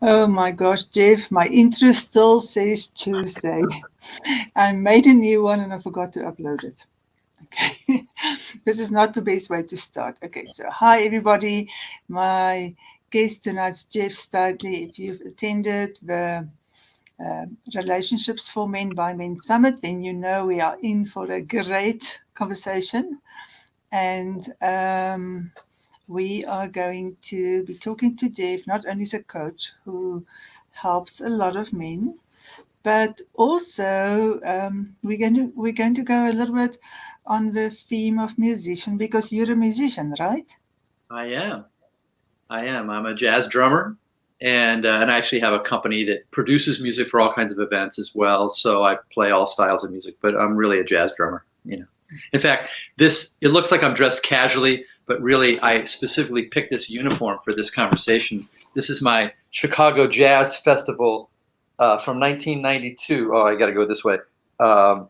Oh my gosh, Jeff, my intro still says Tuesday. I made a new one and I forgot to upload it. Okay, this is not the best way to start. Okay, so hi everybody. My guest tonight's Jeff Stitely. If you've attended the Relationships for Men by Men Summit, then you know we are in for a great conversation. And we are going to be talking to Jeff, not only as a coach who helps a lot of men, but also we're going to go a little bit on the theme of musician because you're a musician, right? I am. I am. I'm a jazz drummer, and I actually have a company that produces music for all kinds of events as well. So I play all styles of music, but I'm really a jazz drummer. In fact, it looks like I'm dressed casually, but really I specifically picked this uniform for this conversation. This is my Chicago Jazz Festival from 1992. Oh, I got to go this way. Um,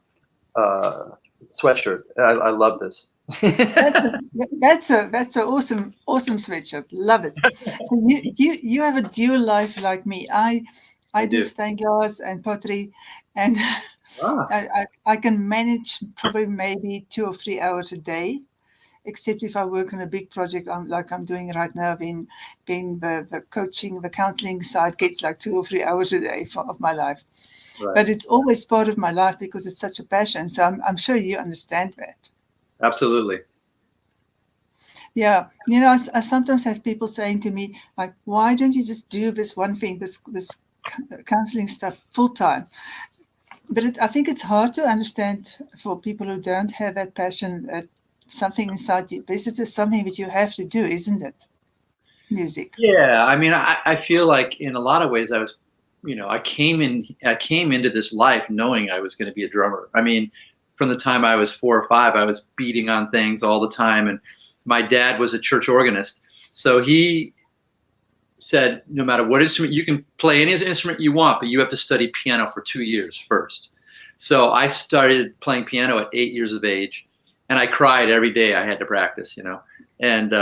Sweatshirt. I love this. That's a awesome sweatshirt. Love it. So you have a dual life like me. I do do. stained glass and pottery, and Ah, I can manage probably maybe 2 or 3 hours a day, except if I work on a big project like I'm doing right now. Being the coaching, the counseling side gets like 2 or 3 hours a day of my life. right. But it's always part of my life because it's such a passion. So I'm sure you understand that. Absolutely. Yeah, I sometimes have people saying to me, like, why don't you just do this one thing, this counseling stuff full time? But I think it's hard to understand for people who don't have that passion, something inside you. This is just something that you have to do, isn't it? Music. Yeah, I mean, I feel like in a lot of ways I came into this life knowing I was going to be a drummer. I mean, from the time I was 4 or 5, I was beating on things all the time, and my dad was a church organist, so he said, no matter what instrument, you can play any instrument you want, but you have to study piano for 2 years first. So I started playing piano at 8 years of age, and I cried every day I had to practice, and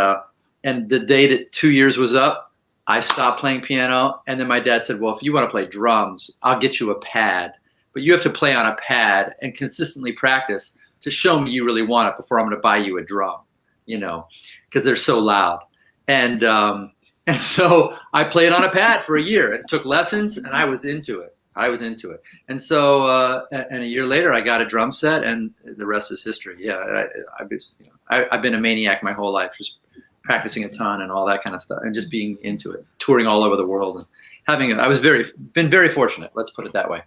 and the day that 2 years was up, I stopped playing piano. And then my dad said, well, if you want to play drums, I'll get you a pad, but you have to play on a pad and consistently practice to show me you really want it before I'm going to buy you a drum, because they're so loud. And so I played on a pad for a year. It took lessons, and I was into it. And so, and a year later, I got a drum set, and the rest is history. Yeah, I've been a maniac my whole life, just practicing a ton and all that kind of stuff, and just being into it, touring all over the world, and been very fortunate. Let's put it that way.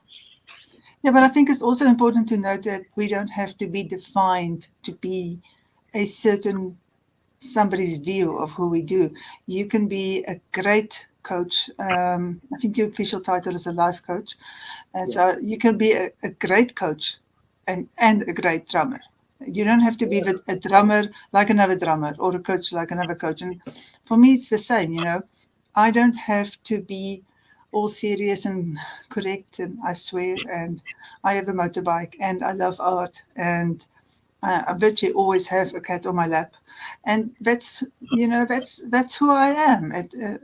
Yeah, but I think it's also important to note that we don't have to be defined to be a certain somebody's view of who we do. You can be a great coach. I think your official title is a life coach. And so you can be a great coach and a great drummer. You don't have to be a drummer like another drummer or a coach like another coach. And for me, it's the same, I don't have to be all serious and correct, and I swear, and I have a motorbike, and I love art, and I virtually always have a cat on my lap, and that's who I am.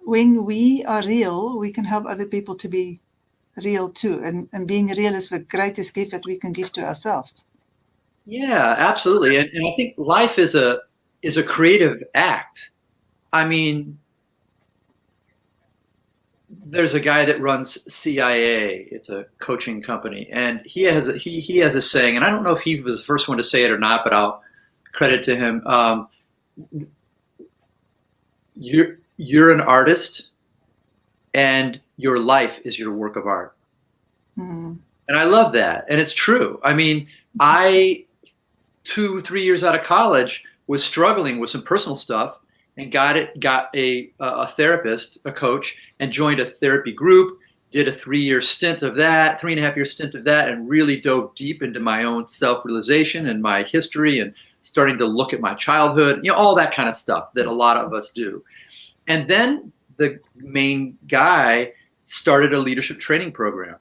When we are real, we can help other people to be real too, and being real is the greatest gift that we can give to ourselves. Yeah, absolutely. And I think life is a creative act. I mean, there's a guy that runs CIA. It's a coaching company, and he has a saying, and I don't know if he was the first one to say it or not, but I'll credit to him. You're an artist, and your life is your work of art. Mm. And I love that, and it's true. I mean, I 2, 3 years out of college was struggling with some personal stuff, and got a therapist, a coach, and joined a therapy group. Did a 3-year stint of that, 3.5-year stint of that, and really dove deep into my own self-realization and my history, and starting to look at my childhood, all that kind of stuff that a lot of us do. And then the main guy started a leadership training program,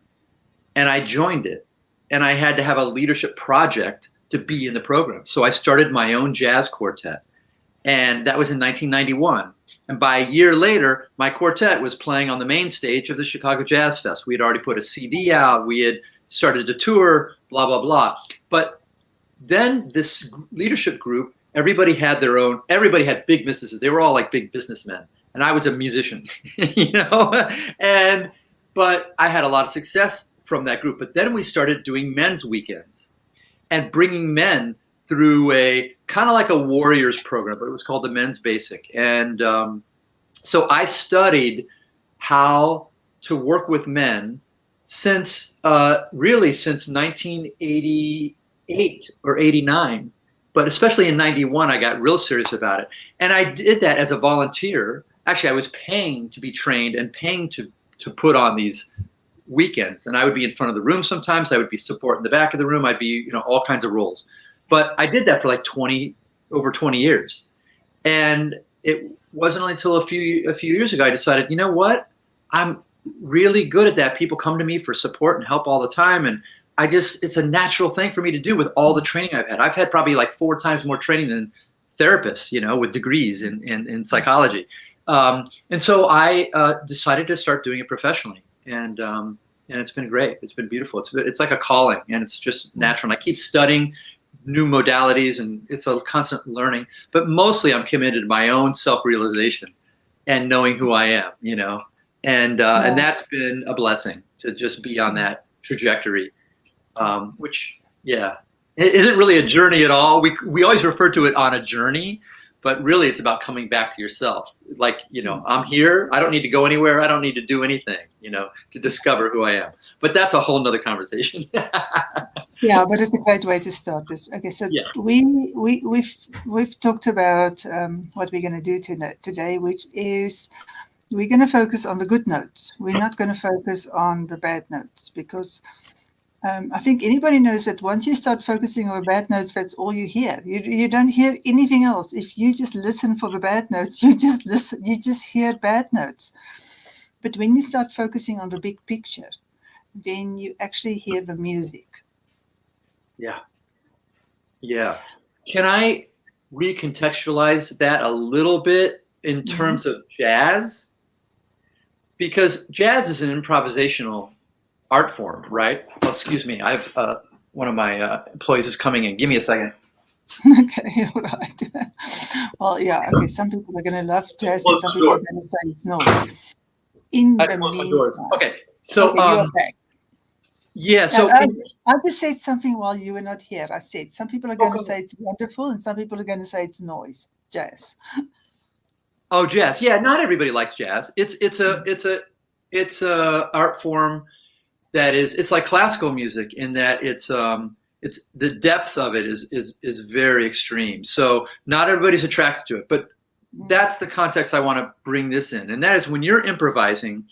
and I joined it, and I had to have a leadership project to be in the program. So I started my own jazz quartet, and that was in 1991. And by a year later, my quartet was playing on the main stage of the Chicago Jazz Fest. We had already put a CD out. We had started to tour, blah, blah, blah. But then this leadership group, everybody had big businesses. They were all like big businessmen. And I was a musician, you know, but I had a lot of success from that group. But then we started doing men's weekends and bringing men through a kind of like a Warriors program, but it was called the Men's Basic. And so I studied how to work with men since 1988 or 89, but especially in 91, I got real serious about it. And I did that as a volunteer. Actually, I was paying to be trained and paying to put on these weekends. And I would be in front of the room sometimes. I would be support in the back of the room. I'd be, you know, all kinds of roles. But I did that for like over 20 years. And it wasn't until a few years ago I decided, you know what? I'm really good at that. People come to me for support and help all the time. And it's a natural thing for me to do with all the training I've had. I've had probably like 4 times more training than therapists, you know, with degrees in psychology. And so I decided to start doing it professionally. And it's been great. It's been beautiful. It's like a calling, and it's just natural. And I keep studying new modalities, and it's a constant learning. But mostly, I'm committed to my own self-realization and knowing who I am. You know, and that's been a blessing to just be on that trajectory. Which, yeah, it isn't really a journey at all. We always refer to it on a journey, but really it's about coming back to yourself. Like, you know, I'm here. I don't need to go anywhere. I don't need to do anything, you know, to discover who I am. But that's a whole nother conversation. Yeah, but it's a great way to start this. Okay, so yeah. We've talked about what we're going to do today, which is we're going to focus on the good notes. We're not going to focus on the bad notes, because I think anybody knows that once you start focusing on the bad notes, that's all you hear. You don't hear anything else. If you just listen for the bad notes, you just hear bad notes. But when you start focusing on the big picture, then you actually hear the music. Yeah. Yeah. Can I recontextualize that a little bit in terms of jazz? Because jazz is an improvisational art form, right? Oh, excuse me. I've one of my employees is coming in. Give me a second. Okay, all right. Well, yeah. Okay, some people are going to love jazz, and some people are going to say it's noise. Okay, so okay, you're back. Yeah, so I just said something while you were not here. I said some people are going to say it's wonderful, and some people are going to say it's noise. Jazz. Oh, jazz. Yeah, not everybody likes jazz. It's a art form that it's like classical music in that it's the depth of it is very extreme. So not everybody's attracted to it, but that's the context I want to bring this in, and that is when you're improvising.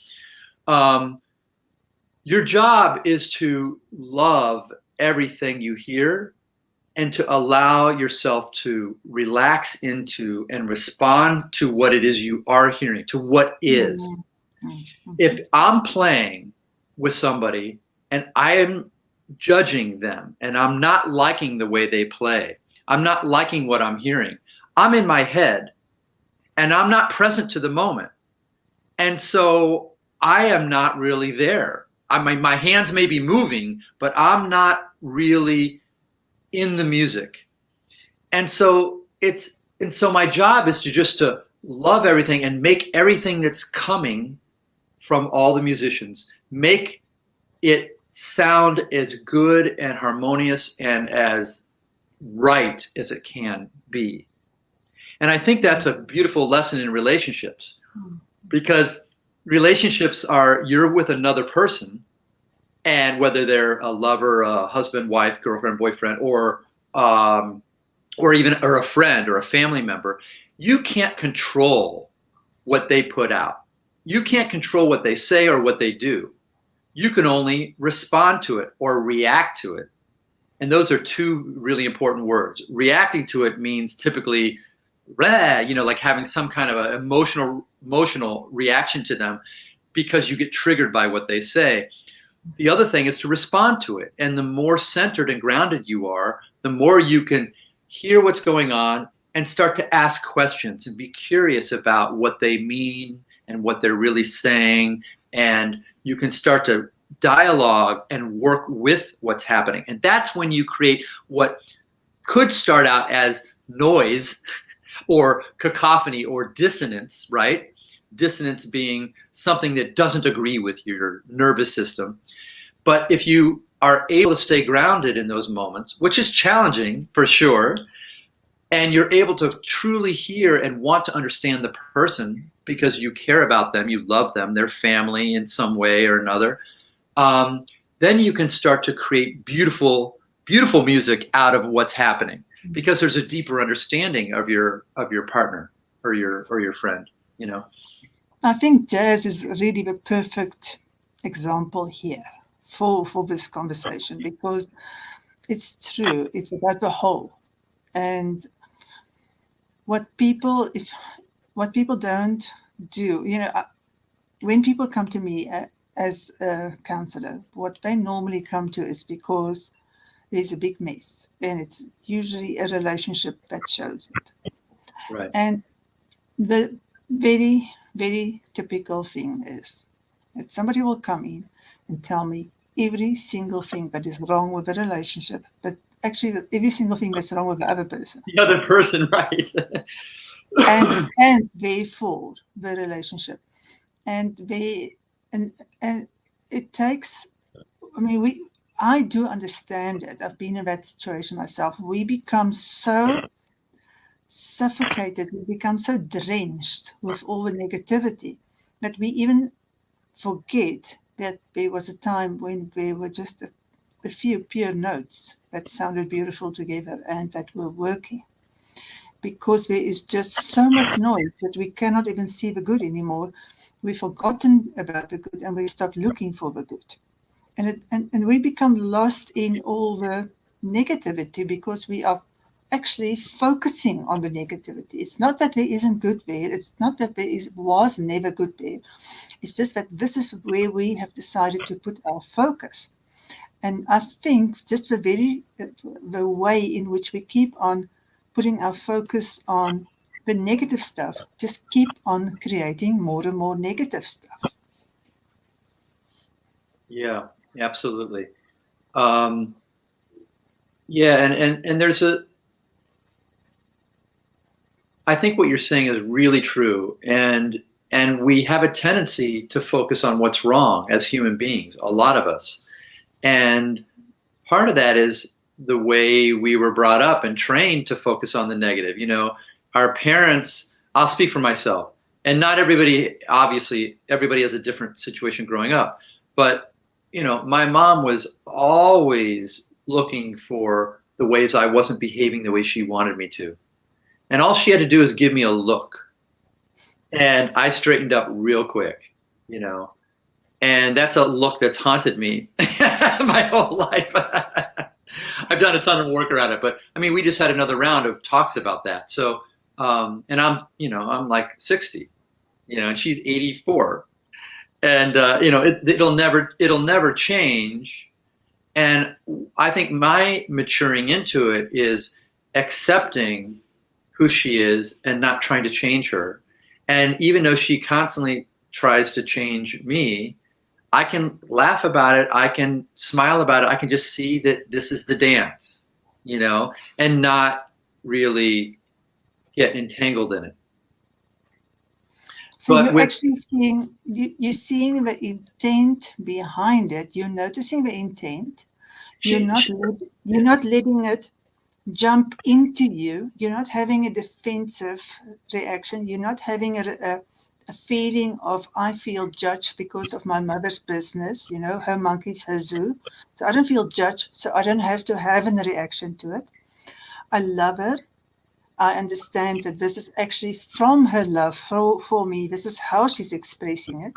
Your job is to love everything you hear and to allow yourself to relax into and respond to what it is you are hearing, to what is. If I'm playing with somebody and I am judging them and I'm not liking the way they play, I'm not liking what I'm hearing, I'm in my head and I'm not present to the moment. And so I am not really there. I mean, my hands may be moving, but I'm not really in the music. And so my job is to love everything and make everything that's coming from all the musicians, make it sound as good and harmonious and as right as it can be. And I think that's a beautiful lesson in relationships, because relationships are, you're with another person, and whether they're a lover, a husband, wife, girlfriend, boyfriend, or a friend or a family member, you can't control what they put out. You can't control what they say or what they do. You can only respond to it or react to it. And those are two really important words. Reacting to it means typically, like having some kind of an emotional reaction to them because you get triggered by what they say. The other thing is to respond to it. And the more centered and grounded you are, the more you can hear what's going on and start to ask questions and be curious about what they mean and what they're really saying. And you can start to dialogue and work with what's happening. And that's when you create what could start out as noise or cacophony or dissonance, right? Dissonance being something that doesn't agree with your nervous system. But if you are able to stay grounded in those moments, which is challenging for sure, and you're able to truly hear and want to understand the person because you care about them, you love them, their family in some way or another, then you can start to create beautiful, beautiful music out of what's happening, because there's a deeper understanding of your partner or your friend, you know. I think jazz is really the perfect example here for this conversation, because it's true. It's about the whole. And what people don't do, when people come to me as a counselor, what they normally come to is because there's a big mess, and it's usually a relationship that shows it. Right. And the very, very typical thing is that somebody will come in and tell me every single thing that is wrong with the relationship, but actually every single thing that's wrong with the other person. The other person, right. and therefore the relationship. And it takes, I do understand it. I've been in that situation myself. We become so suffocated, we become so drenched with all the negativity that we even forget that there was a time when there were just a few pure notes that sounded beautiful together and that were working. Because there is just so much noise that we cannot even see the good anymore. We've forgotten about the good and we stop looking for the good. And we become lost in all the negativity because we are actually focusing on the negativity. It's not that there isn't good there. It's not that was never good there. It's just that this is where we have decided to put our focus. And I think just the way in which we keep on putting our focus on the negative stuff, just keep on creating more and more negative stuff. Yeah, absolutely. And there's I think what you're saying is really true. And we have a tendency to focus on what's wrong as human beings, a lot of us. And part of that is the way we were brought up and trained to focus on the negative. Our parents, I'll speak for myself, and not everybody, obviously, everybody has a different situation growing up. But, my mom was always looking for the ways I wasn't behaving the way she wanted me to. And all she had to do is give me a look. And I straightened up real quick, And that's a look that's haunted me my whole life. I've done a ton of work around it, but we just had another round of talks about that. So, and I'm like 60, and she's 84, and it'll never change. And I think my maturing into it is accepting who she is and not trying to change her. And even though she constantly tries to change me, I can laugh about it. I can smile about it. I can just see that this is the dance, and not really get entangled in it. So you're actually you're seeing the intent behind it. You're noticing the intent. You're not letting it jump into you. You're not having a defensive reaction. You're not having a feeling of, I feel judged because of my mother's business, her monkeys, her zoo. So I don't feel judged, so I don't have to have a reaction to it. I love her. I understand that this is actually from her love for me. This is how she's expressing it.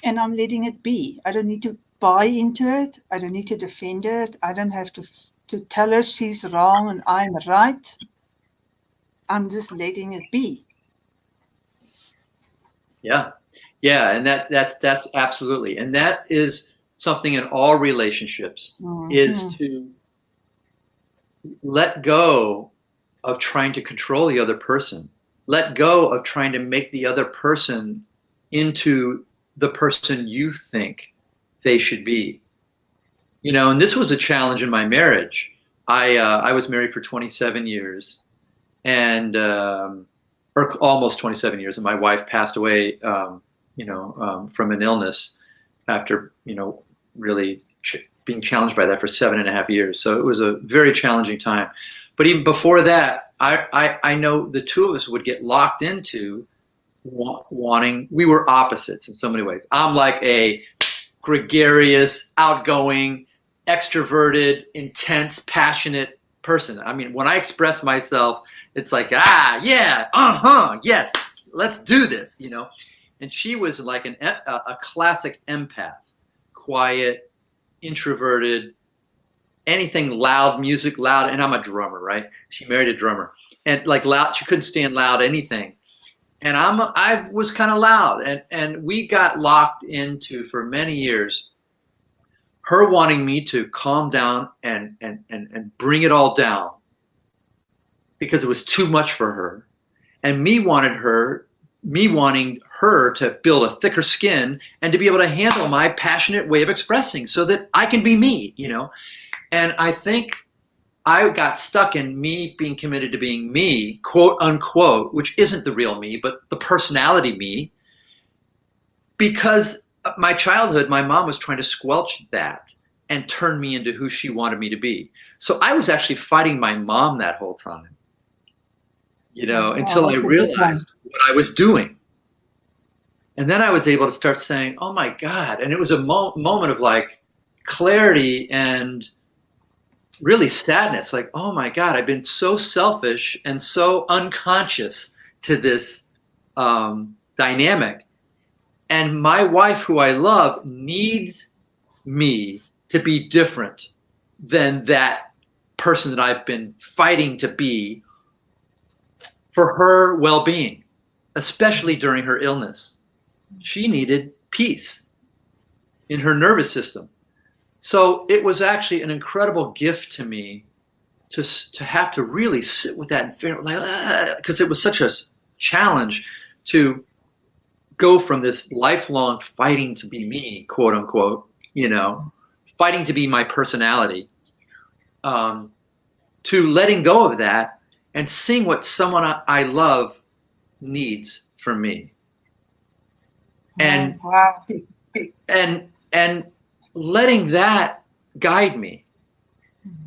And I'm letting it be. I don't need to buy into it. I don't need to defend it. I don't have to tell her she's wrong and I'm right. I'm just letting it be. Yeah. And that's absolutely. And that is something in all relationships, is to let go of trying to control the other person. Let go of trying to make the other person into the person you think they should be. You know, and this was a challenge in my marriage. I was married for 27 years, and or almost 27 years, and my wife passed away, from an illness after, really being challenged by that for 7.5 years. So it was a very challenging time. But even before that, I know the two of us would get locked into wanting, we were opposites in so many ways. I'm like a gregarious, outgoing, extroverted, intense, passionate person. I mean, when I express myself, it's like, yeah, yes, let's do this, And she was like a classic empath, quiet, introverted, anything loud, music loud, and I'm a drummer, right? She married a drummer, and like loud, she couldn't stand loud anything. And I was kind of loud, and we got locked into, for many years, her wanting me to calm down and bring it all down because it was too much for her, and me wanting her to build a thicker skin and to be able to handle my passionate way of expressing so that I can be me, And I think I got stuck in me being committed to being me, quote unquote, which isn't the real me, but the personality me, because my childhood, my mom was trying to squelch that and turn me into who she wanted me to be. So I was actually fighting my mom that whole time, until I realized what I was doing. And then I was able to start saying, oh my God. And it was a moment of like clarity and really sadness. Like, oh my God, I've been so selfish and so unconscious to this dynamic. And my wife, who I love, needs me to be different than that person that I've been fighting to be for her well-being, especially during her illness. She needed peace in her nervous system. So it was actually an incredible gift to me to have to really sit with that and figure out, because it was such a challenge to go from this lifelong fighting to be me, quote unquote, fighting to be my personality, to letting go of that and seeing what someone I love needs from me. And wow. and letting that guide me.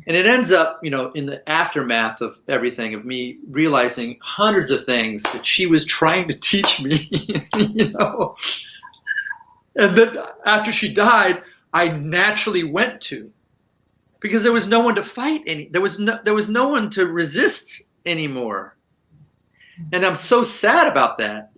And it ends up, in the aftermath of everything, of me realizing hundreds of things that she was trying to teach me, And then after she died, I naturally went to, because there was no one to fight there was no one to resist anymore. And I'm so sad about that,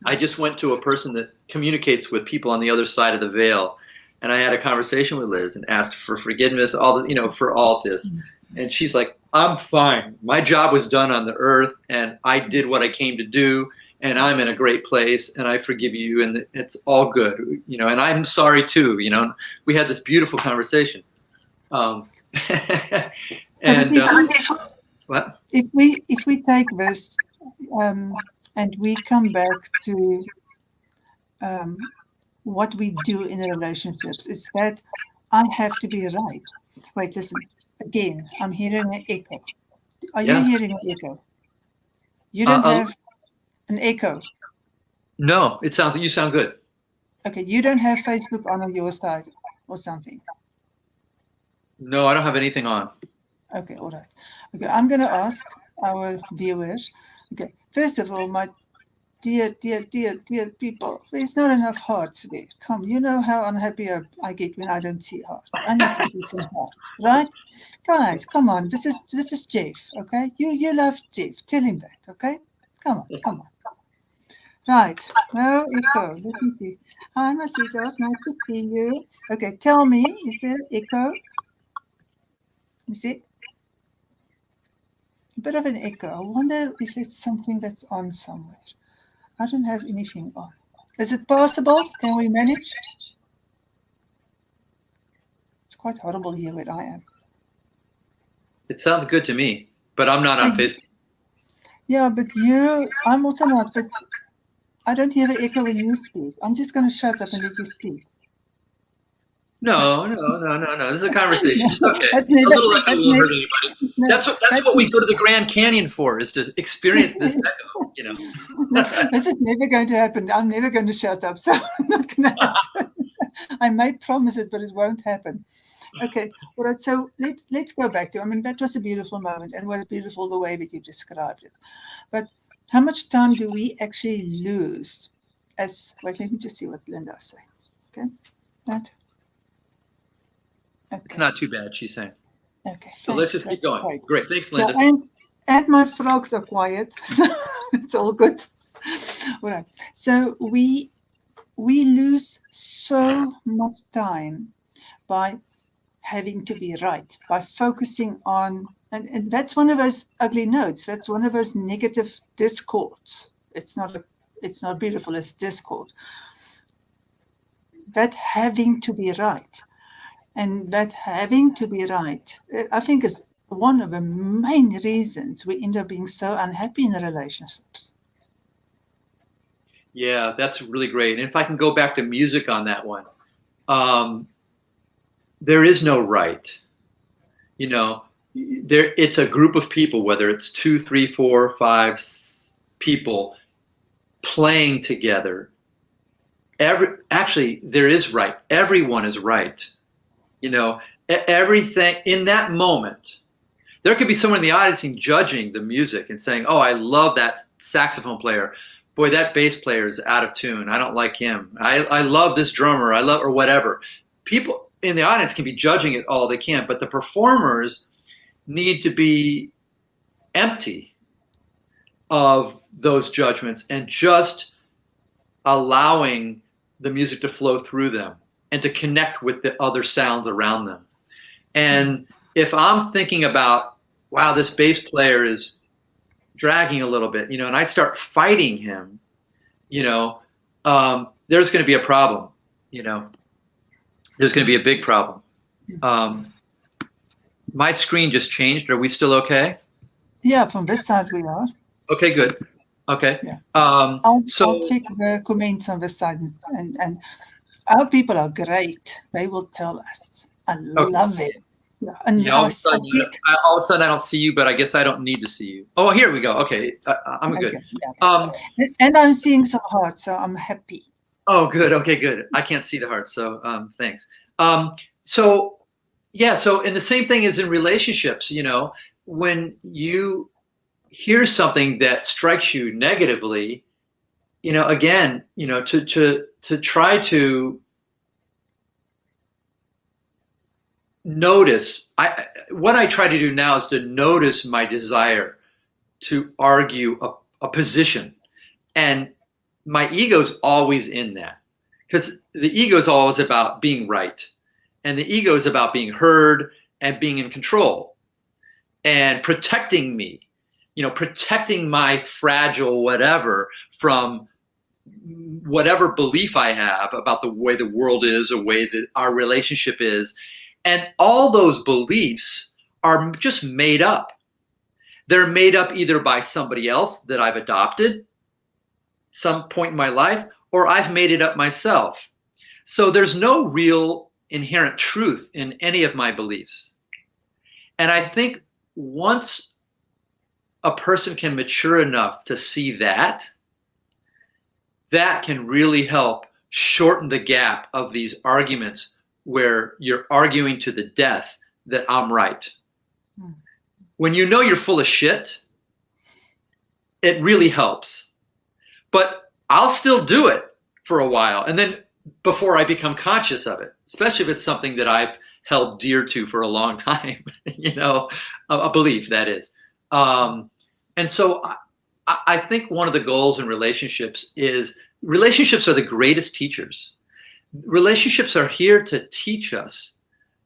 I just went to a person that communicates with people on the other side of the veil, and I had a conversation with Liz and asked for forgiveness, for all of this. And she's like, I'm fine. My job was done on the earth, and I did what I came to do, and I'm in a great place, and I forgive you, and it's all good, and I'm sorry too, We had this beautiful conversation. And what? If we take this and we come back to what we do in relationships, it's that I have to be right. Wait, listen. Again, I'm hearing an echo. Are you hearing an echo? You don't have an echo. No, it sounds like you sound good. Okay, you don't have Facebook on your side or something. No, I don't have anything on. Okay, all right. Okay, I'm going to ask our viewers. Okay, first of all, my dear people, there's not enough hearts there. Come, you know how unhappy I get when I don't see hearts. I need to see some hearts, right? Guys, come on. This is Jeff, okay? You love Jeff. Tell him that, okay? Come on. Right. No echo. Let me see. Hi, my sweetheart. Nice to see you. Okay, tell me, is there echo? Let me see. A bit of an echo. I wonder if it's something that's on somewhere. I don't have anything on. Is it possible? Can we manage? It's quite horrible here where I am. It sounds good to me, but I'm not on Facebook. Yeah, but I'm also not, but I don't hear an echo when you speak. I'm just going to shut up and let you speak. No. This is a conversation. It's okay. That's A never, little echo that's won't never, hurt anybody. no, That's what we go to the Grand Canyon for, is to experience this echo, you know. This is never going to happen. I'm never going to shut up, so I'm not going to happen. I might promise it, but it won't happen. Okay, all right. So let's go back to. I mean, that was a beautiful moment, and it was beautiful the way that you described it. But how much time do we actually lose? Wait, let me just see what Linda says. Okay, that. Okay. It's not too bad, she's saying. Okay. So let's just keep going. Great. Great. Thanks, Linda. Yeah, and my frogs are quiet, so it's all good. All right. So we lose so much time by having to be right, by focusing on, and that's one of those ugly notes. That's one of those negative discords. It's not beautiful. It's discord. That having to be right, and that having to be right, I think is one of the main reasons we end up being so unhappy in the relationships. Yeah, that's really great. And if I can go back to music on that one, there is no right. You know, it's a group of people, whether it's 2, 3, 4, 5 people playing together. Actually, there is right. Everyone is right. You know, everything in that moment. There could be someone in the audience judging the music and saying, "Oh, I love that saxophone player. Boy, that bass player is out of tune. I don't like him. I love this drummer. or whatever." People in the audience can be judging it all they can, but the performers need to be empty of those judgments and just allowing the music to flow through them and to connect with the other sounds around them. And if I'm thinking about, wow, this bass player is dragging a little bit, and I start fighting him, there's going to be a problem, there's going to be a big problem. My screen just changed. Are we still okay? Yeah, from this side we are. Okay, good. Okay. Yeah. I'll check the comments on this side, and our people are great. They will tell us. I love it. Yeah. And all of a sudden I don't see you, but I guess I don't need to see you. Oh, here we go. Okay, I'm good. Yeah. And I'm seeing some hearts, so I'm happy. Oh, good. Okay, good. I can't see the heart, so thanks. So and the same thing is in relationships. When you hear something that strikes you negatively, again, to try to notice. What I try to do now is to notice my desire to argue a position, and my ego's always in that, because the ego is always about being right, and the ego is about being heard and being in control and protecting me, protecting my fragile whatever from whatever belief I have about the way the world is, or the way that our relationship is. And all those beliefs are just made up. They're made up either by somebody else that I've adopted some point in my life, or I've made it up myself. So there's no real inherent truth in any of my beliefs. And I think once a person can mature enough to see that, that can really help shorten the gap of these arguments where you're arguing to the death that I'm right. When you're full of shit, it really helps. But I'll still do it for a while, and then before I become conscious of it, especially if it's something that I've held dear to for a long time, a belief, that is. And so I think one of the goals in relationships are the greatest teachers. Relationships are here to teach us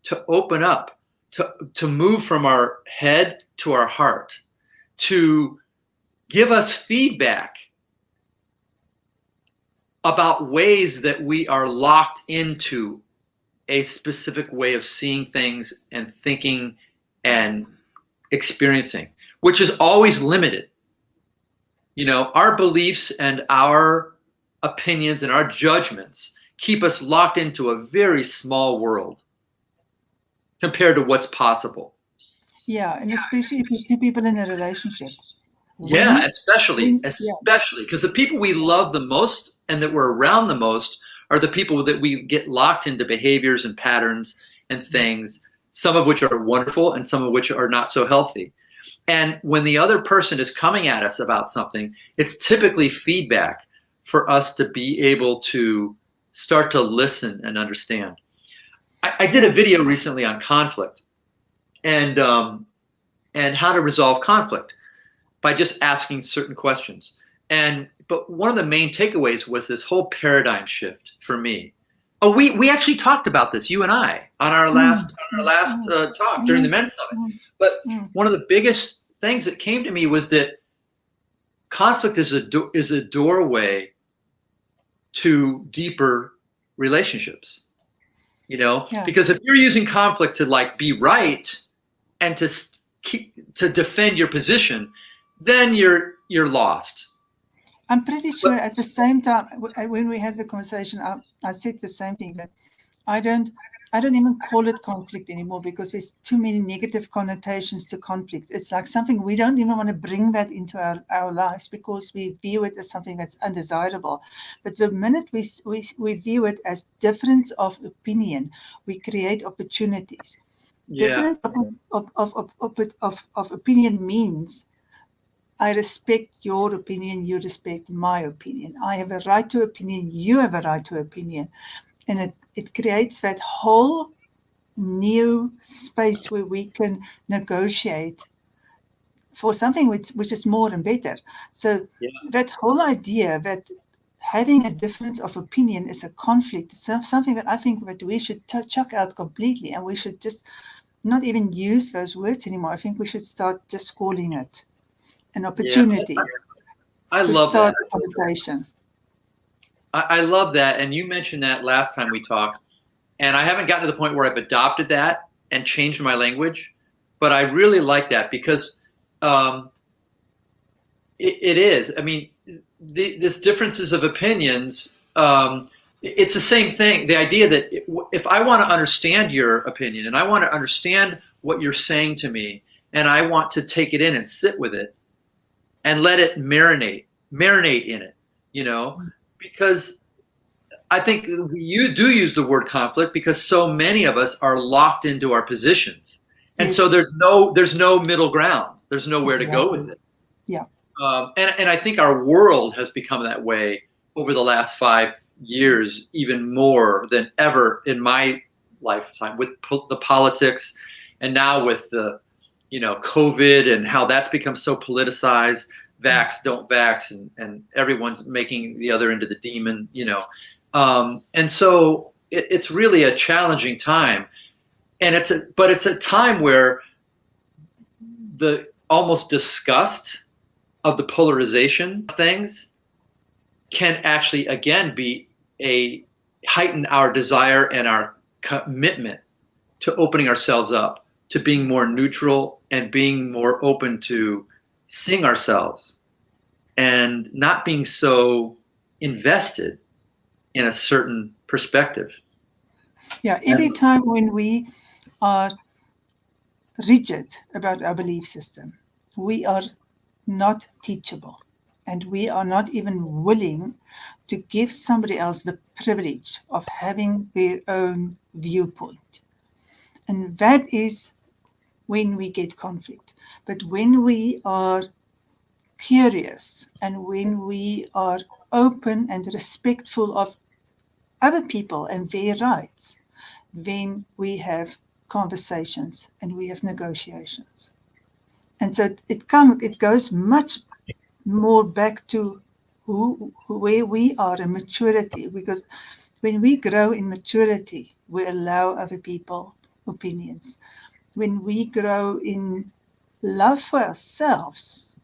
to open up, to move from our head to our heart, to give us feedback about ways that we are locked into a specific way of seeing things and thinking and experiencing, which is always limited. You know, our beliefs and our opinions and our judgments keep us locked into a very small world compared to what's possible. Yeah, and especially if you two people in a relationship. Yeah, When, especially yeah, because the people we love the most and that we're around the most are the people that we get locked into behaviors and patterns and things, some of which are wonderful and some of which are not so healthy. And when the other person is coming at us about something, it's typically feedback for us to be able to start to listen and understand. I did a video recently on conflict and how to resolve conflict by just asking certain questions. But one of the main takeaways was this whole paradigm shift for me. Oh, we actually talked about this, you and I, on our last talk during the men's summit. But one of the biggest things that came to me was that conflict is a doorway to deeper relationships. You know, because if you're using conflict to like be right and to defend your position, then you're lost. I'm pretty sure at the same time when we had the conversation, I said the same thing, that I don't even call it conflict anymore because there's too many negative connotations to conflict. It's like something we don't even want to bring that into our lives because we view it as something that's undesirable. But the minute we view it as difference of opinion, we create opportunities. Difference of opinion means I respect your opinion, you respect my opinion. I have a right to opinion, you have a right to opinion. And it creates that whole new space where we can negotiate for something which is more and better. So that whole idea that having a difference of opinion is a conflict is something that I think that we should chuck out completely, and we should just not even use those words anymore. I think we should start just calling it an opportunity I to love start that. the conversation. I love that. And you mentioned that last time we talked. And I haven't gotten to the point where I've adopted that and changed my language. But I really like that because it is. I mean, this differences of opinions, it's the same thing. The idea that if I want to understand your opinion and I want to understand what you're saying to me and I want to take it in and sit with it and let it marinate in it, you know, because I think you do use the word conflict because so many of us are locked into our positions. And so there's no middle ground. There's nowhere to go with it. Yeah. And I think our world has become that way over the last 5 years, even more than ever in my lifetime, with the politics and now with the, you know, COVID and how that's become so politicized, vax, don't vax, and everyone's making the other into the demon, you know. And so it's really a challenging time. And it's a time where the almost disgust of the polarization of things can actually again be heighten our desire and our commitment to opening ourselves up, to being more neutral and being more open to seeing ourselves and not being so invested in a certain perspective. Yeah, every time when we are rigid about our belief system, we are not teachable, and we are not even willing to give somebody else the privilege of having their own viewpoint. And that is when we get conflict. But when we are curious and when we are open and respectful of other people and their rights, then we have conversations and we have negotiations. And so it goes much more back to where we are in maturity, because when we grow in maturity, we allow other people opinions. When we grow in love for ourselves,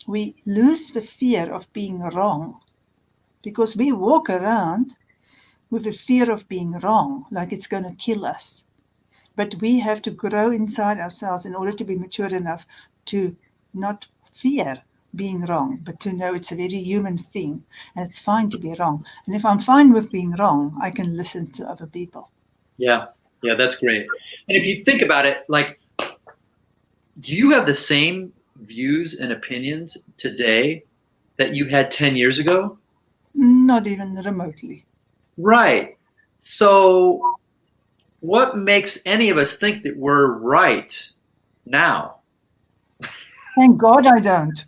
we lose the fear of being wrong, because we walk around with the fear of being wrong, like it's going to kill us. But we have to grow inside ourselves in order to be mature enough to not fear being wrong, but to know it's a very human thing and it's fine to be wrong. And if I'm fine with being wrong, I can listen to other people. Yeah. Yeah, that's great. And if you think about it, like, do you have the same views and opinions today that you had 10 years ago? Not even remotely. Right. So what makes any of us think that we're right now? Thank God I don't.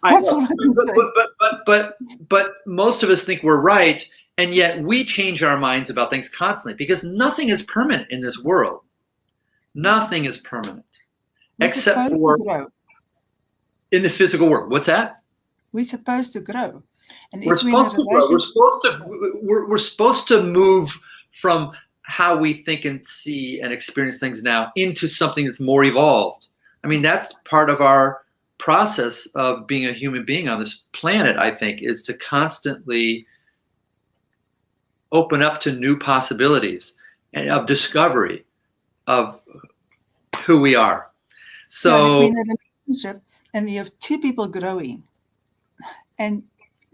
I That's know, what I can say. but most of us think we're right, and yet we change our minds about things constantly because nothing is permanent in this world. Nothing is permanent We're except supposed to for grow. in the physical world. What's that? We're supposed to grow. And We're if we're in a supposed to grow. relationship, We're supposed to move from how we think and see and experience things now into something that's more evolved. I mean, that's part of our process of being a human being on this planet, I think, is to constantly open up to new possibilities and of discovery of who we are. yeah, and if we're So, in a relationship and we have two people growing, and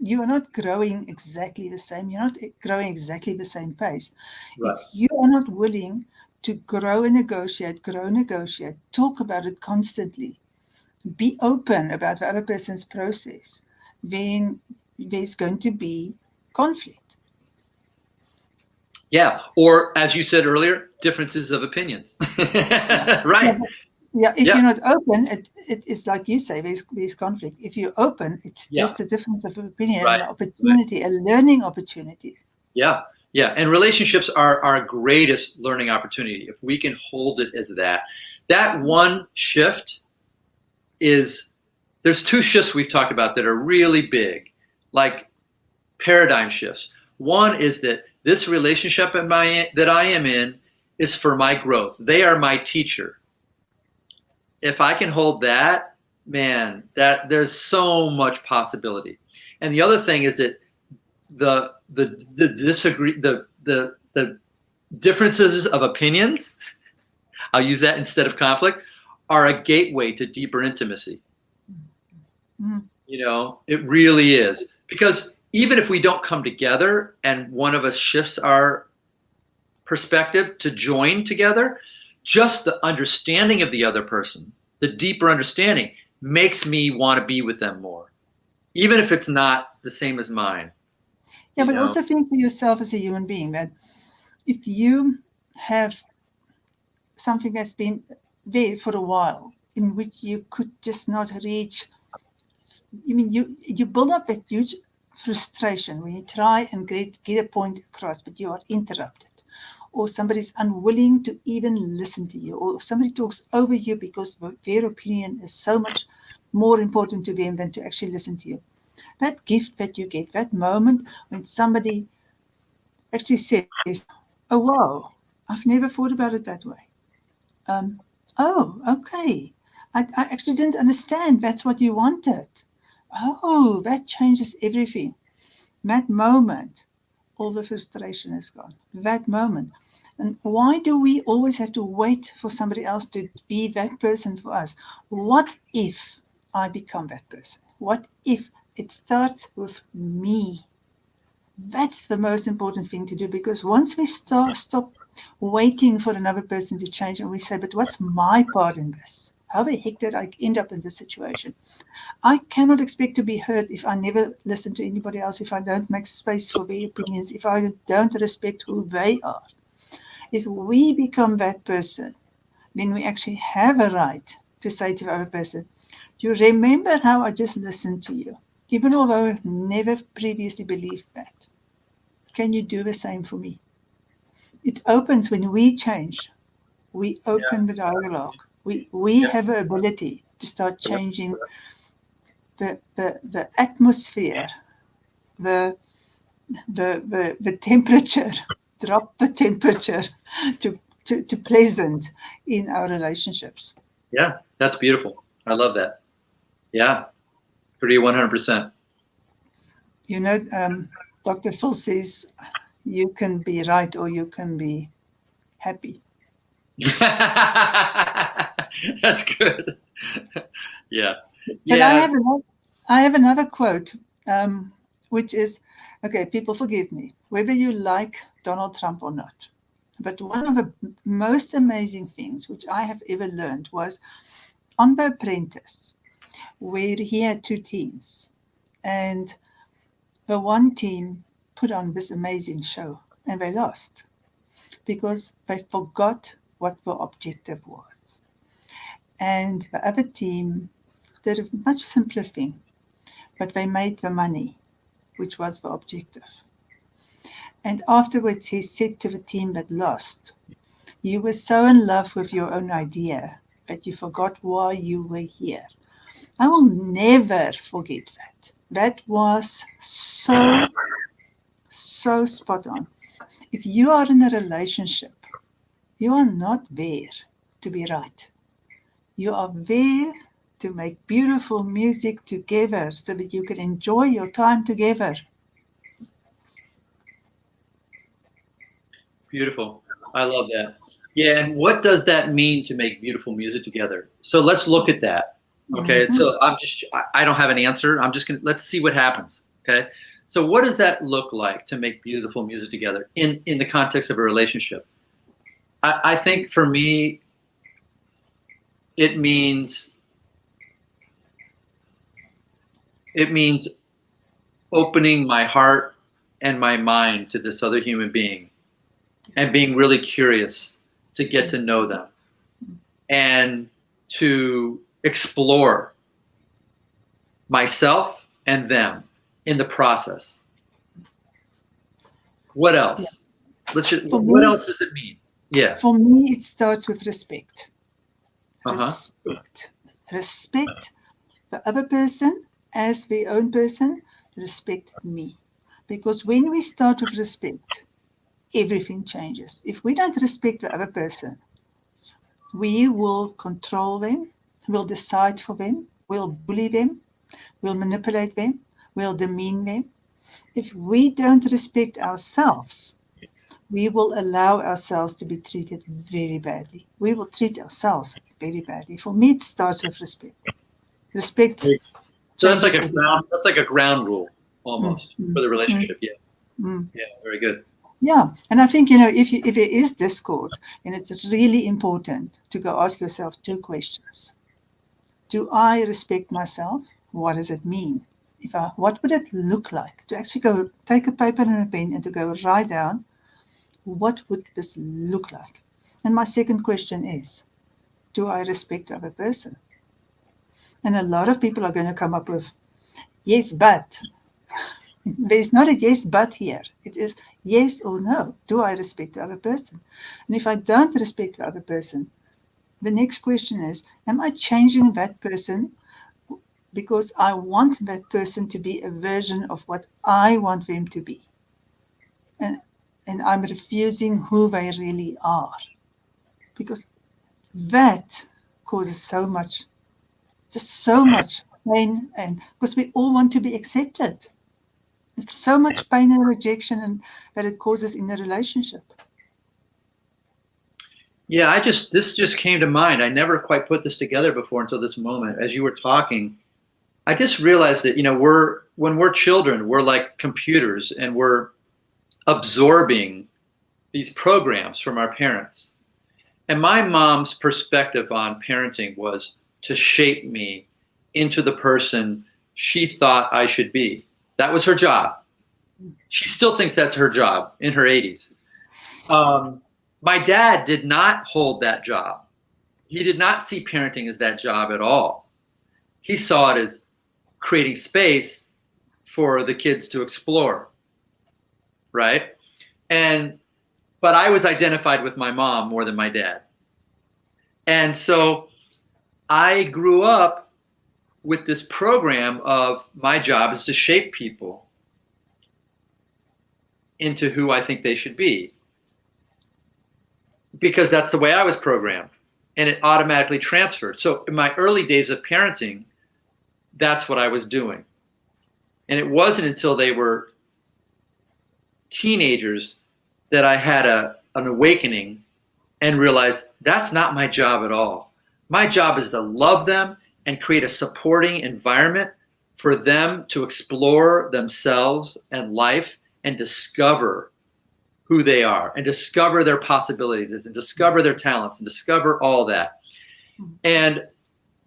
you are not growing exactly the same, you're not growing exactly the same pace. If right. you are not willing to grow and negotiate, talk about it constantly, be open about the other person's process, then there's going to be conflict. Yeah. Or as you said earlier, differences of opinions. Yeah, Right. yeah, if Yeah. you're not open, it is like you say, there's conflict. If you're open, it's Yeah. just a difference of opinion, Right. an Right. opportunity, a learning opportunity. Yeah. Yeah. And relationships are our greatest learning opportunity if we can hold it as that. That one shift is there's two shifts we've talked about that are really big, like paradigm shifts. One is that this relationship that I am in is for my growth. They are my teacher. If I can hold that, man, that there's so much possibility. And the other thing is that the disagree the differences of opinions, I'll use that instead of conflict, are a gateway to deeper intimacy. Mm. You know, it really is. Because even if we don't come together and one of us shifts our perspective to join together, just the understanding of the other person, the deeper understanding, makes me want to be with them more, even if it's not the same as mine. Yeah, You but know, also think for yourself as a human being that if you have something that's been there for a while in which you could just not reach, I mean, you build up that huge frustration when you try and get a point across, but you are interrupted. Or somebody's unwilling to even listen to you, or somebody talks over you because their opinion is so much more important to them than to actually listen to you. That gift that you get, that moment when somebody actually says, "Oh wow, I've never thought about it that way." Um, oh, okay. I actually didn't understand. That's what you wanted. Oh, that changes everything. That moment, all the frustration is gone. That moment. And why do we always have to wait for somebody else to be that person for us? What if I become that person? What if it starts with me? That's the most important thing to do, because once we stop waiting for another person to change and we say, but what's my part in this? How the heck did I end up in this situation? I cannot expect to be heard if I never listen to anybody else, if I don't make space for their opinions, if I don't respect who they are. If we become that person, then we actually have a right to say to the other person, you remember how I just listened to you, even although I never previously believed that. Can you do the same for me? It opens when we change. We yeah, open the dialogue. We yeah, have the ability to start changing the atmosphere, the, the temperature, drop the temperature to pleasant in our relationships. yeah. That's beautiful. I love that. Yeah, agree 100%. You know, Dr. Phil says you can be right or you can be happy. That's good. Yeah. But Yeah. I have another quote, which is, okay, people forgive me, whether you like Donald Trump or not. But one of the most amazing things which I have ever learned was on The Apprentice, where he had two teams. And the one team put on this amazing show and they lost because they forgot what the objective was. And the other team did a much simpler thing, but they made the money, which was the objective. And afterwards, he said to the team that lost, "You were so in love with your own idea that you forgot why you were here." I will never forget that. That was so spot on. If you are in a relationship, you are not there to be right. You are there to make beautiful music together so that you can enjoy your time together. Beautiful. I love that. Yeah, and what does that mean to make beautiful music together? So let's look at that. Okay, Mm-hmm. so I don't have an answer. I'm just gonna let's see what happens. Okay, so what does that look like to make beautiful music together in the context of a relationship? I think for me, it means it means opening my heart and my mind to this other human being and being really curious to get to know them and to explore myself and them in the process. What Yeah. else? For What me, else does it mean? Yeah. for me, it starts with respect. Uh-huh. Respect. Respect the other person as their own person. Respect me. Because when we start with respect, everything changes. If we don't respect the other person, we will control them, we'll decide for them, we'll bully them, we'll manipulate them, we'll demean them. If we don't respect ourselves, we will allow ourselves to be treated very badly. We will treat ourselves very badly. For me, it starts with respect. Respect So that's like changes a everything. ground rule Mm, almost for mm, the mm, relationship. Yeah. mm. Yeah. Very good. Yeah, and I think if there is discord, then it's really important to go ask yourself two questions: Do I respect myself? What does it mean? What would it look like to actually go take a paper and a pen and to go write down what would this look like? And my second question is, do I respect the other person? And a lot of people are going to come up with yes, but. There's not a yes, but here. It is yes or no. Do I respect the other person? And if I don't respect the other person, the next question is, am I changing that person because I want that person to be a version of what I want them to be? And, and I'm refusing who they really are. Because that causes so much pain, and because we all want to be accepted. It's so much pain and rejection and that it causes in a relationship. Yeah. This just came to mind. I never quite put this together before until this moment. As you were talking, I just realized that, when we're children, we're like computers and we're absorbing these programs from our parents. And my mom's perspective on parenting was to shape me into the person she thought I should be. That was her job. She still thinks that's her job in her 80s. My dad did not hold that job. He did not see parenting as that job at all. He saw it as creating space for the kids to explore, right? And but I was identified with my mom more than my dad. And so I grew up with this program of my job is to shape people into who I think they should be because that's the way I was programmed and it automatically transferred. So in my early days of parenting, that's what I was doing. And it wasn't until they were teenagers that I had an awakening and realize that's not my job at all. My job is to love them and create a supporting environment for them to explore themselves and life and discover who they are and discover their possibilities and discover their talents and discover all that. And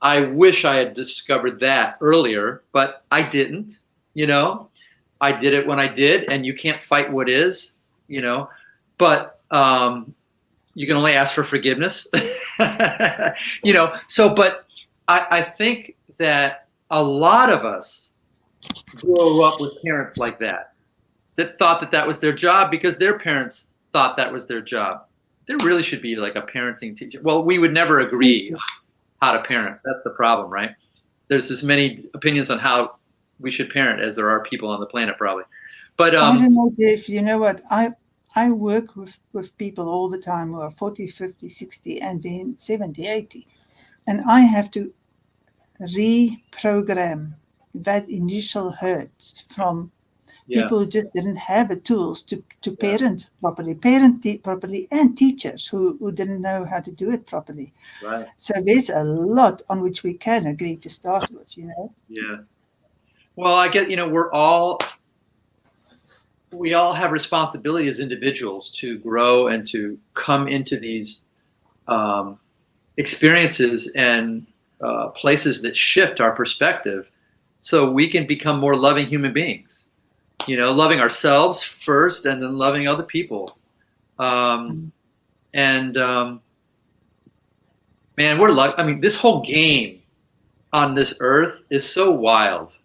I wish I had discovered that earlier, but I didn't, you know. I did it when I did, and you can't fight what is, you know. But you can only ask for forgiveness, you know. So, but I think that a lot of us grow up with parents like that thought that that was their job because their parents thought that was their job. There really should be like a parenting teacher. Well, we would never agree how to parent. That's the problem, right? There's as many opinions on how we should parent as there are people on the planet, probably. But I don't know, Jeff. You know what? I work with people all the time who are 40, 50, 60, and then 70, 80. And I have to reprogram that initial hurts from people who just didn't have the tools to parent properly, properly, and teachers who didn't know how to do it properly. Right. So there's a lot on which we can agree to start with, you know. Yeah. Well, I get, you know, we all have responsibility as individuals to grow and to come into these experiences and places that shift our perspective so we can become more loving human beings, you know, loving ourselves first and then loving other people. Man, we're lucky. I mean, this whole game on this earth is so wild.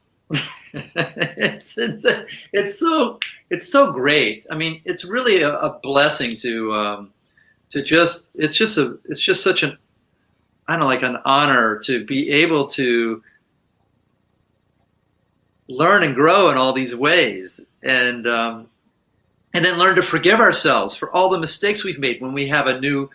it's so great. I mean, it's really a blessing to just it's just such an, I don't know, like an honor to be able to learn and grow in all these ways, and then learn to forgive ourselves for all the mistakes we've made when we have a new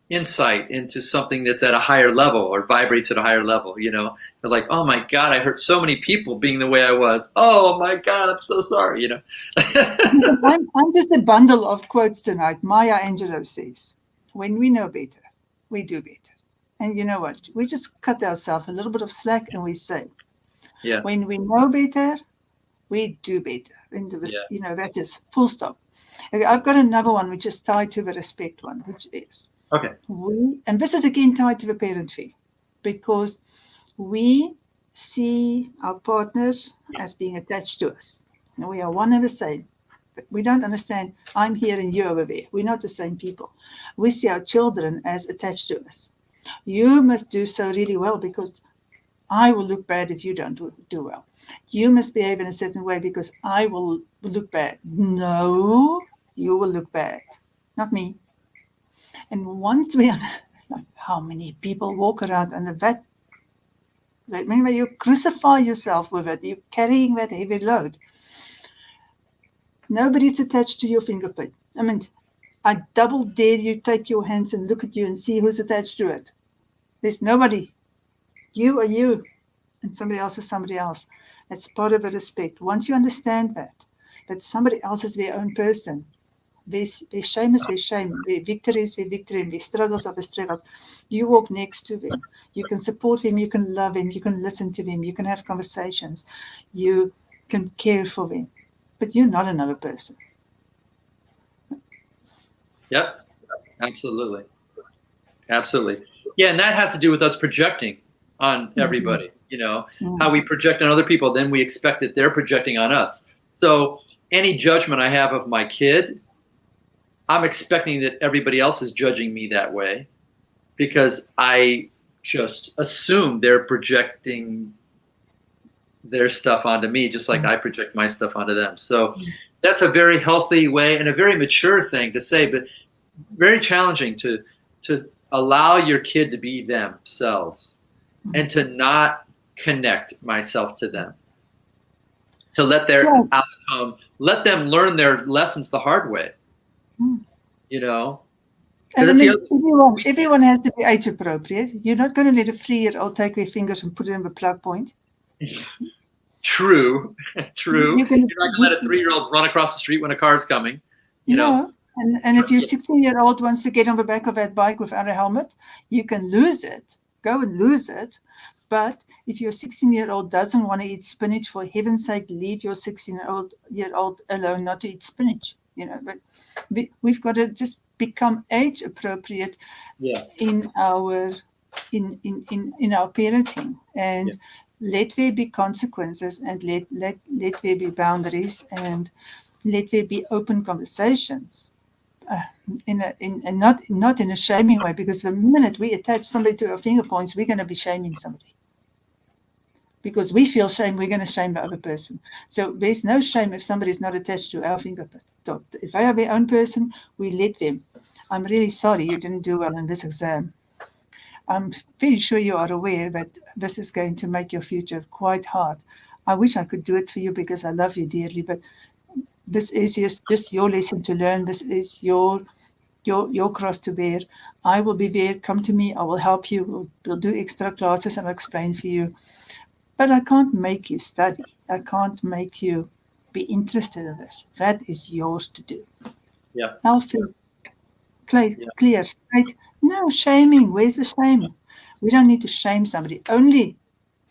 insight into something that's at a higher level or vibrates at a higher level. You know, they're like, oh my God, I hurt so many people being the way I was. Oh my God, I'm so sorry. You know, I'm just a bundle of quotes tonight. Maya Angelou says, when we know better, we do better. And you know what? We just cut ourselves a little bit of slack and we say, when we know better, we do better. And you know, that is full stop. Okay, I've got another one which is tied to the respect one, which is, and this is again tied to the parent fee, because we see our partners as being attached to us. And we are one and the same. But we don't understand, I'm here and you're over there. We're not the same people. We see our children as attached to us. You must do so really well because I will look bad if you don't do well. You must behave in a certain way because I will look bad. No, you will look bad, not me. And once we, like, how many people walk around under that? Remember, you crucify yourself with it. You're carrying that heavy load. Nobody's attached to your fingerprint. I mean, I double dare you take your hands and look at you and see who's attached to it. There's nobody. You are you, and somebody else is somebody else. That's part of the respect. Once you understand that somebody else is their own person, their shame is their shame, their victory is their victory, and their struggles are their struggles. You walk next to them. You can support them. You can love them. You can listen to them. You can have conversations. You can care for them. But you're not another person. Yep, absolutely. Absolutely. Yeah, and that has to do with us projecting on everybody, you know, how we project on other people, then we expect that they're projecting on us. So any judgment I have of my kid, I'm expecting that everybody else is judging me that way because I just assume they're projecting their stuff onto me, just like I project my stuff onto them. So that's a very healthy way and a very mature thing to say, but very challenging to allow your kid to be themselves and to not connect myself to them, to let their outcome, let them learn their lessons the hard way, you know. And everyone has to be age appropriate. You're not going to let a 3-year-old take their fingers and put it in the plug point. True. You're not going to let a 3-year-old run across the street when a car's coming, you know. And if your 16-year-old wants to get on the back of that bike without a helmet, you can lose it. Go and lose it. But if your 16-year-old doesn't want to eat spinach, for heaven's sake, leave your 16-year-old alone not to eat spinach. But we've got to just become age appropriate in our parenting, and let there be consequences, and let there be boundaries, and let there be open conversations. And not in a shaming way, because the minute we attach somebody to our finger points, we're going to be shaming somebody. Because we feel shame, we're going to shame the other person. So there's no shame if somebody's not attached to our finger point. If they are their own person, we let them. I'm really sorry you didn't do well in this exam. I'm very sure you are aware that this is going to make your future quite hard. I wish I could do it for you because I love you dearly, but this is just your lesson to learn. This is your cross to bear. I will be there. Come to me. I will help you. We'll do extra classes and I'll explain for you. But I can't make you study. I can't make you be interested in this. That is yours to do. Yeah. I'll feel clear, straight. No shaming. Where's the shame? We don't need to shame somebody. Only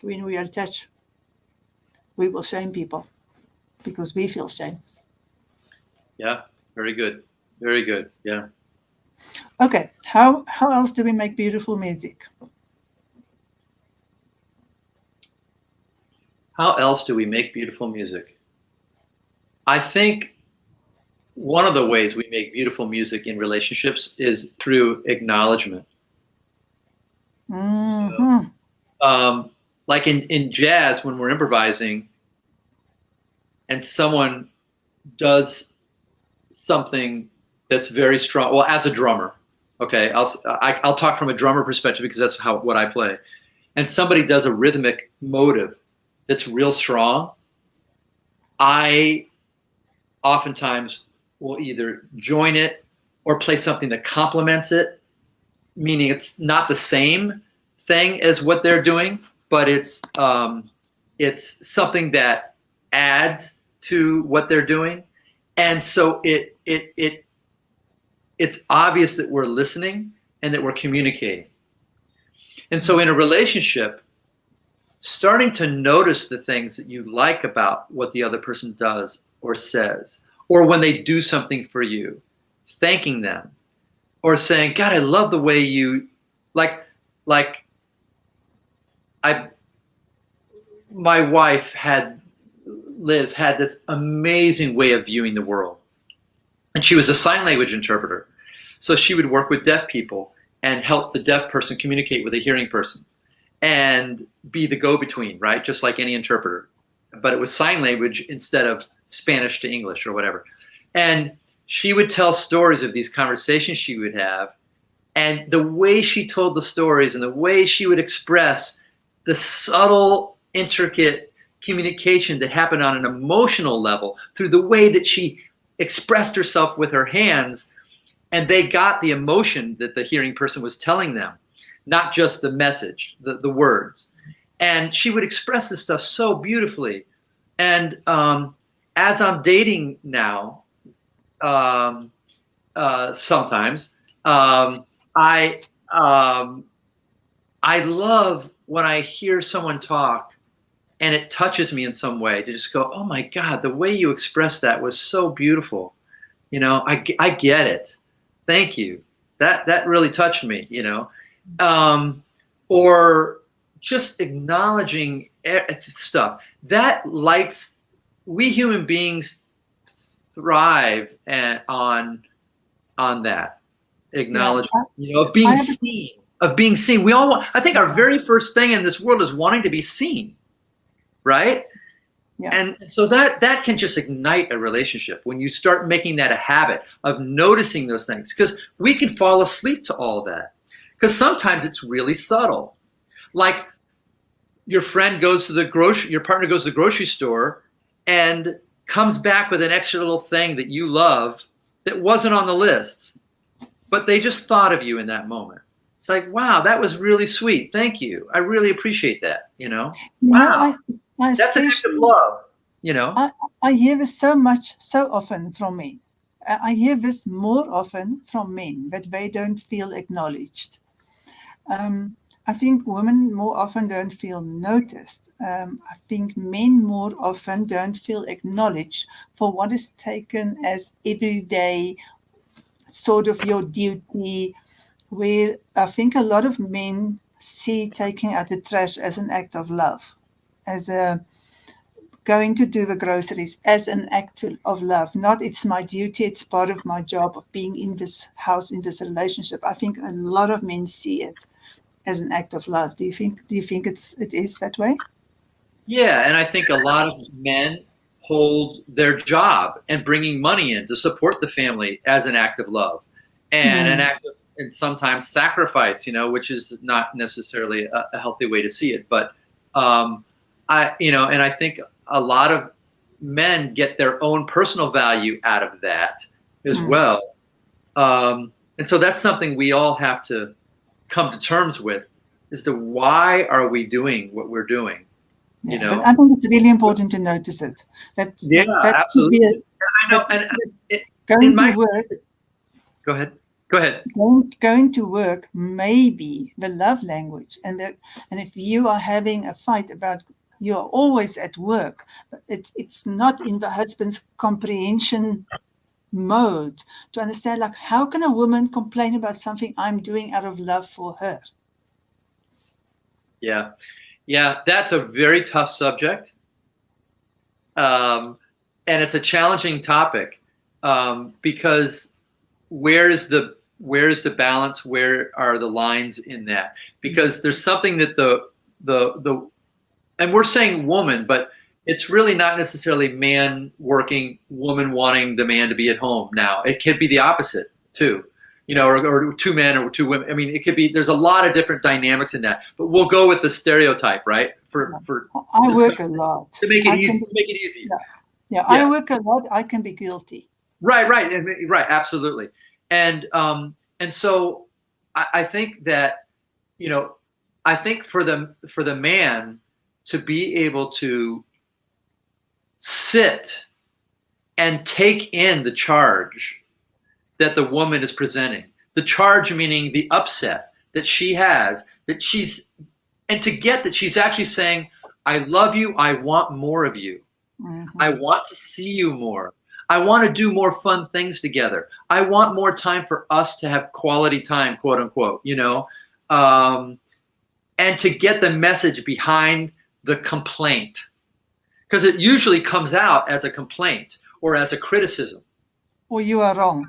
when we are attached, we will shame people because we feel shame. Yeah. Very good. Very good. Yeah. Okay. How else do we make beautiful music? How else do we make beautiful music? I think one of the ways we make beautiful music in relationships is through acknowledgement. Mm-hmm. Like in jazz, when we're improvising and someone does something that's very strong, well, as a drummer, okay, I'll talk from a drummer perspective because that's what I play. And somebody does a rhythmic motive that's real strong, I oftentimes will either join it or play something that complements it, meaning it's not the same thing as what they're doing, but it's something that adds to what they're doing. And so it's obvious that we're listening and that we're communicating. And so in a relationship, starting to notice the things that you like about what the other person does or says, or when they do something for you, thanking them, or saying, God, I love the way you, my wife Liz had this amazing way of viewing the world. And she was a sign language interpreter. So she would work with deaf people and help the deaf person communicate with a hearing person and be the go-between, right? Just like any interpreter. But it was sign language instead of Spanish to English or whatever. And she would tell stories of these conversations she would have. And the way she told the stories and the way she would express the subtle, intricate communication that happened on an emotional level through the way that she expressed herself with her hands, and they got the emotion that the hearing person was telling them, not just the message, the words. And she would express this stuff so beautifully. And as I'm dating now, sometimes I love when I hear someone talk and it touches me in some way to just go, oh my God, the way you expressed that was so beautiful. You know, I get it. Thank you. That really touched me, you know. Or just acknowledging stuff that lights. We human beings thrive on that acknowledgement, you know, of being seen. Of being seen. We all want. I think our very first thing in this world is wanting to be seen, right? Yeah. And so that can just ignite a relationship when you start making that a habit of noticing those things, because we can fall asleep to all that. Because sometimes it's really subtle. Like your partner goes to the grocery store and comes back with an extra little thing that you love that wasn't on the list, but they just thought of you in that moment. It's like, wow, that was really sweet. Thank you. I really appreciate that, you know? Wow. That's an act of love, you know? I hear this so often from men. I hear this more often from men, that they don't feel acknowledged. I think women more often don't feel noticed. I think men more often don't feel acknowledged for what is taken as everyday sort of your duty, where I think a lot of men see taking out the trash as an act of love, as a going to do the groceries as an act of love, not it's my duty, it's part of my job of being in this house, in this relationship. I think a lot of men see it as an act of love. Do you think it is that way? Yeah, and I think a lot of men hold their job and bringing money in to support the family as an act of love and an Mm. act of, and sometimes sacrifice, which is not necessarily a healthy way to see it. But and I think a lot of men get their own personal value out of that as Mm. well. And so that's something we all have to come to terms with, is to why are we doing what we're doing? You Yeah, but know? I think it's really important to notice it. Yeah, That could be absolutely. I know, and it, in going to my work. go ahead, go ahead. Going to work may be the love language, and if you are having a fight about you're always at work, but it's not in the husband's comprehension mode to understand, like, how can a woman complain about something I'm doing out of love for her? Yeah, yeah, that's a very tough subject, um, and it's a challenging topic because where is the balance? Where are the lines in that? Because there's something that the and we're saying woman, but it's really not necessarily man working, woman wanting the man to be at home now. It could be the opposite too, or two men or two women. I mean, it could be, there's a lot of different dynamics in that, but we'll go with the stereotype, right? For I this work a lot. to make it I easy, can to make it easy. Yeah, yeah. I Yeah. work a lot. I can be guilty. Right, absolutely. And so I think that, I think for the man to be able to sit and take in the charge that the woman is presenting, the charge meaning the upset that she has, and to get that she's actually saying, I love you, I want more of you. I Mm-hmm. want to see you more. I want to do more fun things together. I want more time for us to have quality time, quote unquote, and to get the message behind the complaint. Because it usually comes out as a complaint or as a criticism. Or you are wrong.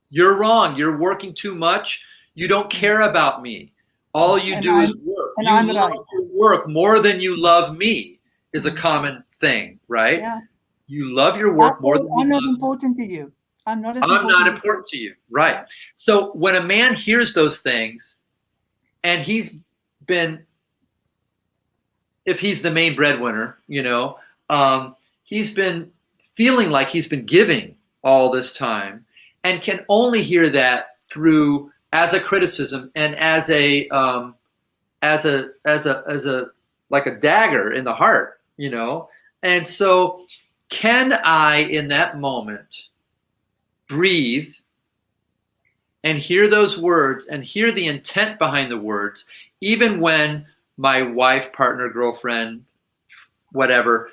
You're wrong. You're working too much. You don't care about me. All you And do is work. You I'm love right. your work more than you love me is a common thing, right? Yeah. You love your work more than you I'm not love me. important to you. I'm not as I'm not important. important to you, right? So when a man hears those things and been, if he's the main breadwinner, he's been feeling like he's been giving all this time and can only hear that through as a criticism and as a like a dagger in the heart. And so can I in that moment breathe and hear those words and hear the intent behind the words, even when my wife, partner, girlfriend, whatever,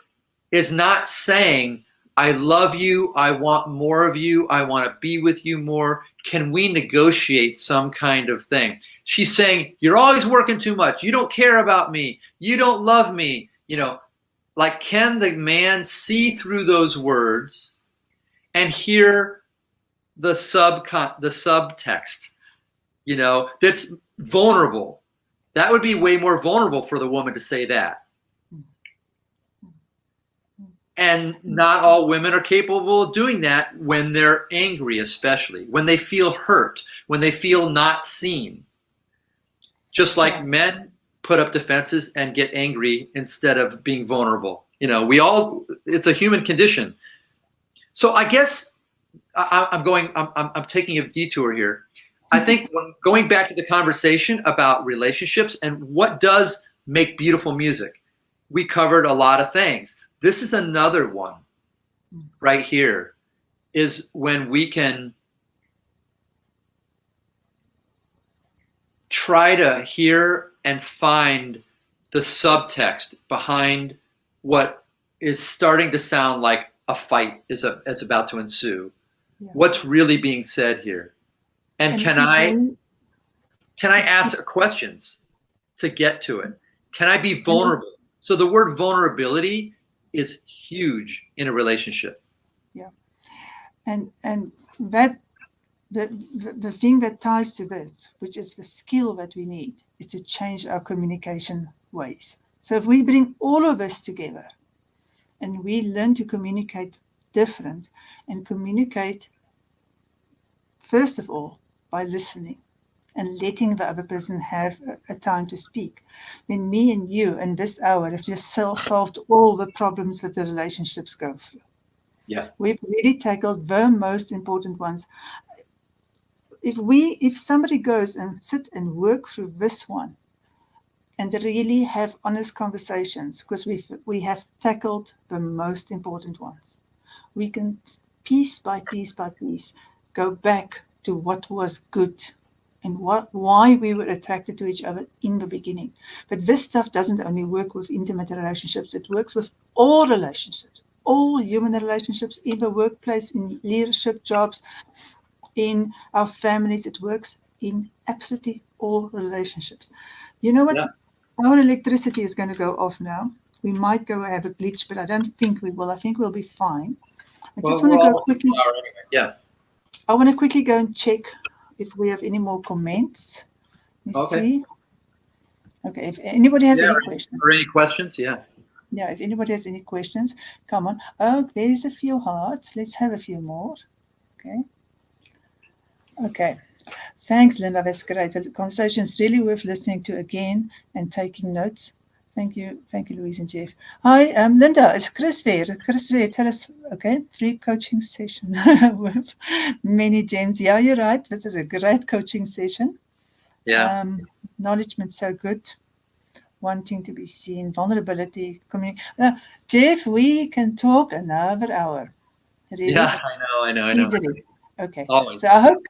is not saying, I love you, I want more of you, I want to be with you more. Can we negotiate some kind of thing? She's saying, you're always working too much. You don't care about me. You don't love me. Like, can the man see through those words and hear the subtext, that's vulnerable? That would be way more vulnerable for the woman to say that. And not all women are capable of doing that when they're angry, especially when they feel hurt, when they feel not seen. Just like men put up defenses and get angry instead of being vulnerable. It's a human condition. So I guess I'm taking a detour here. I think going back to the conversation about relationships and what does make beautiful music, we covered a lot of things. This is another one right here. is when we can try to hear and find the subtext behind what is starting to sound like a fight is about to ensue. Yeah. What's really being said here? And can I ask questions to get to it? Can I be vulnerable? So the word vulnerability is huge in a relationship. Yeah. And that the thing that ties to this, which is the skill that we need, is to change our communication ways. So if we bring all of this together and we learn to communicate different and communicate, first of all, by listening and letting the other person have a time to speak, then me and you in this hour have just solved all the problems that the relationships go through. Yeah. We've really tackled the most important ones. If somebody goes and sit and work through this one and really have honest conversations, because we have tackled the most important ones, we can piece by piece by piece go back to what was good and why we were attracted to each other in the beginning. But this stuff doesn't only work with intimate relationships, it works with all relationships, all human relationships, in the workplace, in leadership jobs, in our families. It works in absolutely all relationships. You know what? Yeah. Our electricity is going to go off now. We might go have a glitch, but I don't think we will. I think we'll be fine. I just want to go quickly. Yeah. I want to quickly go and check if we have any more comments. Let me see. Okay, if anybody has any questions. Or any questions, yeah. Yeah, if anybody has any questions, come on. Oh, there's a few hearts. Let's have a few more. Okay. Okay. Thanks, Linda. That's great. The conversation is really worth listening to again and taking notes. Thank you, Louise and Jeff. Hi, Linda. Is Chris there? Chris, tell us. Okay, free coaching session with many gems. Yeah, you're right. This is a great coaching session. Yeah. Acknowledgement, so good. Wanting to be seen, vulnerability, communication. Jeff, we can talk another hour. Really? Yeah, I know. Easily. Okay. Always. So I hope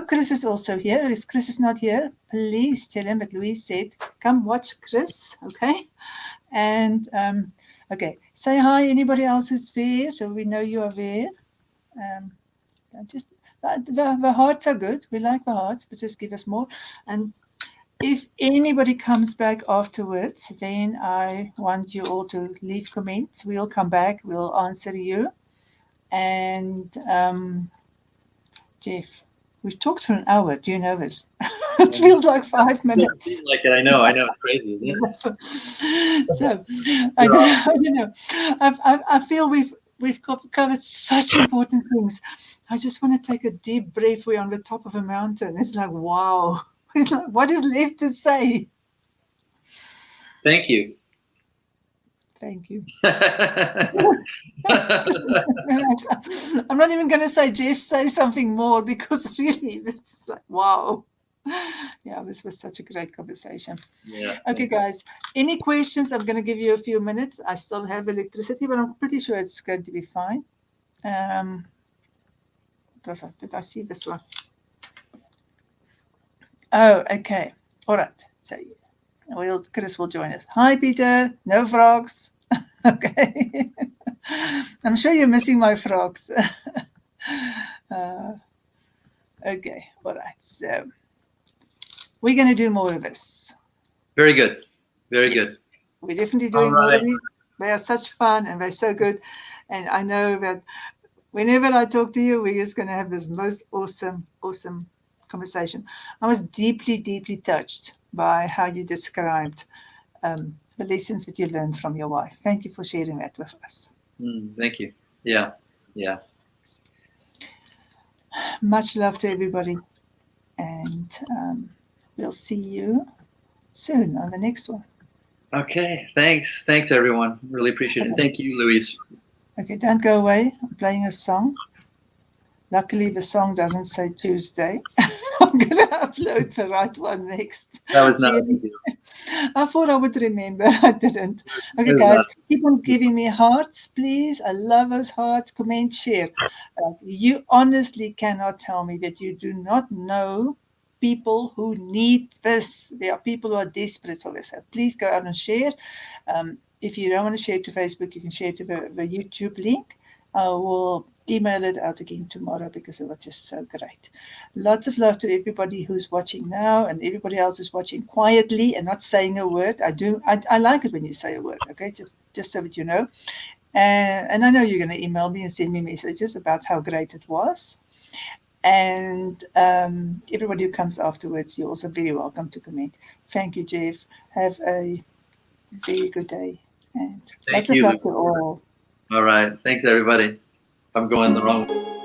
Chris is also here. If Chris is not here, please tell him that Louise said, come watch Chris. Okay. And okay, say hi. Anybody else who's there, so we know you are there. Just the hearts are good. We like the hearts, but just give us more. And if anybody comes back afterwards, then I want you all to leave comments. We'll come back. We'll answer you. And Jeff, we've talked for an hour. Do you know this? It feels like 5 minutes. It feels like it. I know. It's crazy, isn't it? So I don't know. I feel we've covered such important things. I just want to take a deep breath. We're on the top of a mountain. It's like, wow. It's like, what is left to say? Thank you. Thank you. I'm not even going to say, Jeff, say something more, because really, it's like, wow. Yeah, this was such a great conversation. Yeah. Okay, guys, any questions? I'm going to give you a few minutes. I still have electricity, but I'm pretty sure it's going to be fine. Did I see this one? Oh, okay. All right. So Chris will join us. Hi, Peter. No frogs. Okay. I'm sure you're missing my frogs. Okay. All right. So we're going to do more of this. Very good. Very good. We're definitely doing more of these. They are such fun and they're so good. And I know that whenever I talk to you, we're just going to have this most awesome conversation. I was deeply, deeply touched by how you described the lessons that you learned from your wife. Thank you for sharing that with us. Thank you. Yeah. Much love to everybody. And we'll see you soon on the next one. Okay. Thanks, everyone. Really appreciate it. Thank you, Louise. Okay, don't go away. I'm playing a song. Luckily, the song doesn't say Tuesday. I'm going to upload the right one next. That was not a Really? big deal. I thought I would remember. I didn't. Okay, It was guys, not. keep on giving me hearts, please. I love those hearts. Comment, share. You honestly cannot tell me that you do not know people who need this. There are people who are desperate for this. So please go out and share. If you don't want to share it to Facebook, you can share it to the YouTube link. I will email it out again tomorrow because it was just so great. Lots of love to everybody who's watching now and everybody else who's watching quietly and not saying a word. I like it when you say a word, okay? Just so that you know. And I know you're going to email me and send me messages about how great it was. And everybody who comes afterwards, you're also very welcome to comment. Thank you, Jeff. Have a very good day. And Thank lots of you, love Luke. to all. All right. Thanks, everybody. I'm going the wrong way.